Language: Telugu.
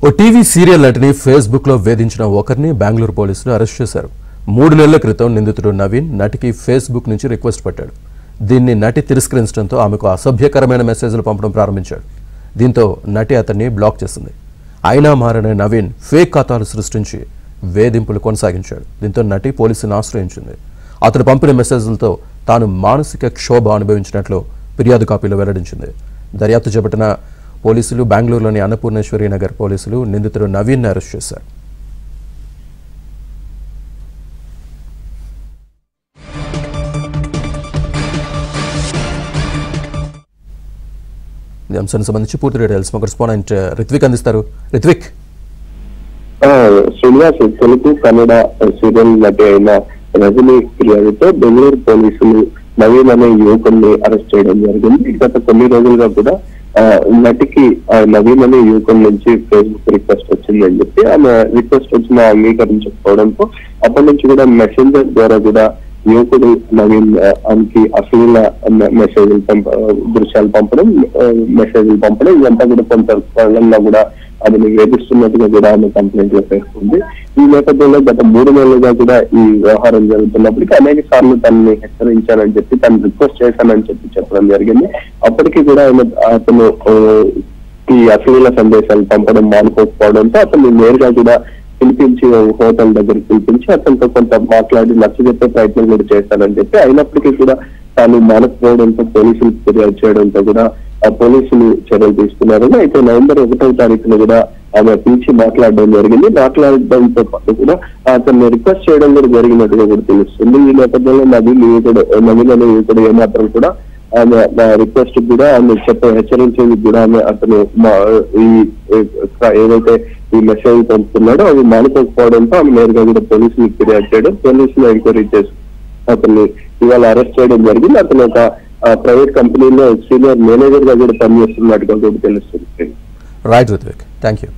ఓ టీవీ సీరియల్ నటిని ఫేస్బుక్ లో వేధించిన ఒకరిని బెంగళూరు పోలీసులు అరెస్ట్ చేశారు. 3 నెలల క్రితం నిందితుడు నవీన్ నటికి ఫేస్బుక్ నుంచి రిక్వెస్ట్ పెట్టాడు. దీన్ని నటి తిరస్కరించడంతో ఆమెకు అసభ్యకరమైన మెసేజ్లు పంపడం ప్రారంభించాడు. దీంతో నటి అతన్ని బ్లాక్ చేసింది. అయినా మారని నవీన్ ఫేక్ ఖాతాలు సృష్టించి వేధింపులు కొనసాగించాడు. దీంతో నటి పోలీసులను ఆశ్రయించింది. అతను పంపిన మెసేజ్లతో తాను మానసిక క్షోభ అనుభవించినట్లు ఫిర్యాదు కాపీలో వెల్లడించింది. దర్యాప్తు చేపట్టిన పోలీసులు బెంగళూరులోని అన్నపూర్ణేశ్వరి నగర్ పోలీసులు నిందితుడు నవీన్ అరెస్ట్ చేశారు. ఈ అంశానికి సంబంధించి పూర్తి డీటెయిల్స్ మా కరెస్పాండెంట్ రిత్విక్ అందిస్తారు. రిత్విక్, శ్రీనివాస్ తెలుగు కన్నడ సీరియల్ నటి అయిన రజనీ ఫిర్యాదుతో బెంగళూరు పోలీసులు నవీన్ అనే యువకుడిని అరెస్ట్ చేయడం జరిగింది. గత కొన్ని రోజులుగా కూడా నటికి నవీన్ అనే యువకుడి నుంచి ఫేస్బుక్ రిక్వెస్ట్ వచ్చిందని చెప్పి ఆమె రిక్వెస్ట్ వచ్చిన అంగీకరించకపోవడంతో అప్పటి నుంచి కూడా మెసెంజర్ ద్వారా కూడా యువకుడు నవీన్ ఆమెకి అశ్లీల మెసేజ్లు దృశ్యాలు పంపడం, మెసేజ్లు పంపడం ఇదంతా కూడా కొంత కాలంలో కూడా ఆమెను వేధిస్తున్నట్టుగా కూడా ఆమె కంప్లైంట్ లో పేర్కొంది. ఈ నేపథ్యంలో గత 3 నెలలుగా కూడా ఈ వ్యవహారం జరుగుతున్నప్పటికీ అనేక సార్లు తనని హెచ్చరించానని చెప్పి తను రిక్వెస్ట్ చేశానని చెప్పడం జరిగింది. అప్పటికీ కూడా అతను ఈ అశ్లీల సందేశాలు పంపడం మానుకోకపోవడంతో అతన్ని నేరుగా కూడా పిలిపించి హోటల్ దగ్గరికి పిలిపించి అతనితో కొంత మాట్లాడి నచ్చజెప్పే ప్రయత్నం కూడా చేశానని చెప్పి అయినప్పటికీ కూడా తాను మానకపోవడంతో పోలీసులు ఫిర్యాదు చేయడంతో కూడా పోలీసులు చర్యలు తీసుకున్నారు. అయితే నవంబర్ 1వ తారీఖున కూడా ఆమె పిలిచి మాట్లాడడం జరిగింది. మాట్లాడడంతో పాటు కూడా అతన్ని రిక్వెస్ట్ చేయడం కూడా జరిగినట్టుగా కూడా తెలుస్తుంది. ఈ నేపథ్యంలో నవీన్ అనే యువకుడు ఏమాత్రం కూడా ఆమె రిక్వెస్ట్ కూడా ఆమె హెచ్చరించేది కూడా ఆమె అతను ఏదైతే ఈ మెసేజ్ పంపుతున్నాడో అవి మానుకోకపోవడంతో ఆమె నేరుగా కూడా పోలీసులు ఫిర్యాదు చేయడం, పోలీసులు ఎంక్వైరీ చేసి అతన్ని ఇవాళ అరెస్ట్ చేయడం జరిగింది. అతను ఒక ప్రైవేట్ కంపెనీలో సీనియర్ మేనేజర్ గా కూడా పనిచేస్తున్నట్టుగా కూడా తెలుస్తుంది. Right Rithvik, thank you.